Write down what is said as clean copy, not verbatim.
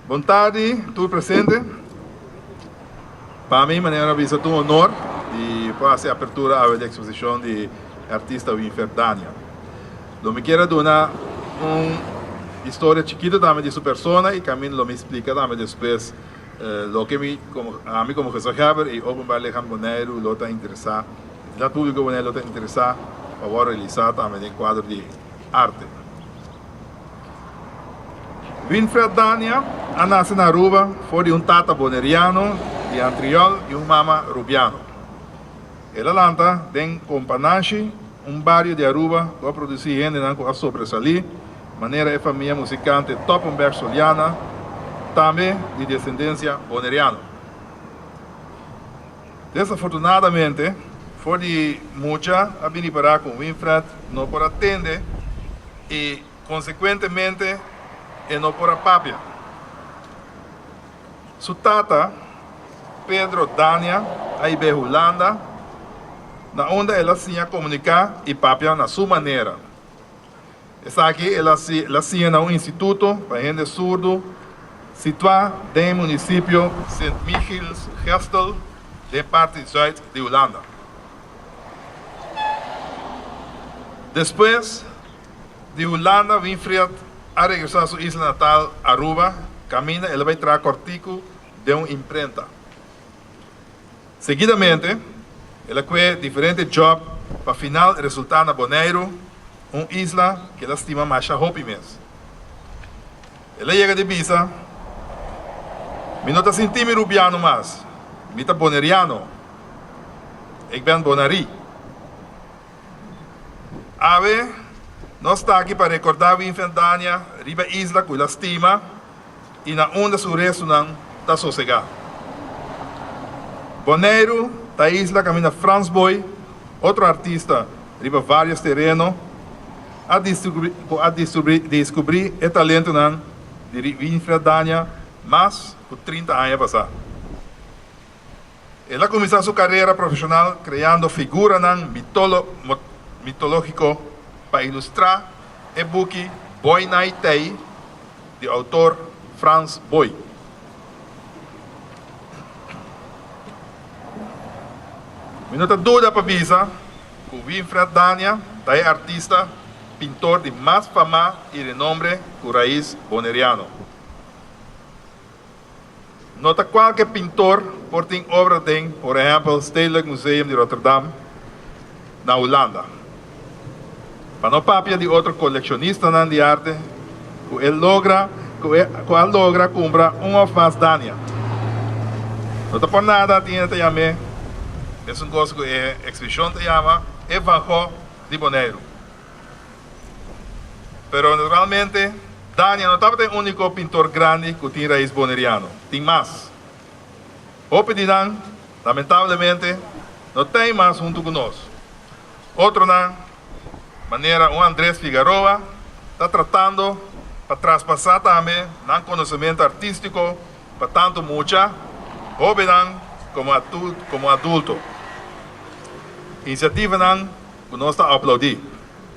Boa tarde, tu presente. Para mim, maneira visa um honor de fazer a abertura da exposição de artista Winfred Dania. Eu me quero dar uma história chiquita também de sua persona e caminho me explica também depois lo que a mim como gestor e openbaar gaan Bonaire lo está interessado, o público Bonaire lo está interessado para realizar também em quadro de arte. Winfred Dania nasceu na Aruba, foi de um tata boneriano, de Antriol e uma mama rubiano. Ela lanta tem Companache, bairro de Aruba, que produz gente que sobressalir, maneira é família musicante Toppenberg Soliana, também de descendência boneriana. Desafortunadamente, foi de muita a vir para com Winfred, não por atender e, consequentemente, não por a papia. Su tata, Pedro Dania, aí veio Holanda, na onde ela tinha comunicar e papia na sua maneira. Essa aqui ela tinha um instituto para gente surdo, situado no município St. Michiels Gestel, de parte zuid de Holanda. Depois de Holanda, Winfred a regressar a sua isla natal, Aruba, camina e vai trazer artigo de uma imprenta. Seguidamente, ela fez diferentes jobs para final resultar na Bonaire, uma isla que ela estima mais a hopi mesmo. Ela chega de visa, me não está sentindo rubiano mais, me está boneriano. Eu ben bonari. Ave, nós está aqui para recordar Winfred Dania, riba isla que ela estima e na onda seu resto não está sossegado. Bonaire, da isla camina Franz Boy, outro artista, riba vários terrenos, a descobrir o talento de Winfred Dania, mas por 30 anos passados. Ela começou sua carreira profissional criando figuras mitológicas para ilustrar o book Boy Night Day, do autor Franz Boy. Minuta dúvida para visa que Winfred Dania é artista, pintor de mais fama e renombre com raiz boneriano. Nota qualquer pintor por ter obra tem, por exemplo, Stedelijk Museum de Rotterdam, na Holanda. Para não papia de outro colecionista de arte, que ele logra comprar uma faz Dania. Nota por nada, tinha te chamar. É uma coisa que a exposição se chama Evangelho de Bonaire. Pero naturalmente, Dania não estava o único pintor grande que tinha raiz boneriano. Tem mais. O Pedidan, lamentavelmente, não tem mais junto conosco. Outro, maneira, o Andrés Figueroa, está tratando para traspassar também o conhecimento artístico para tanto mucha, jovem como adulto. Iniciativa que nós está a aplaudir.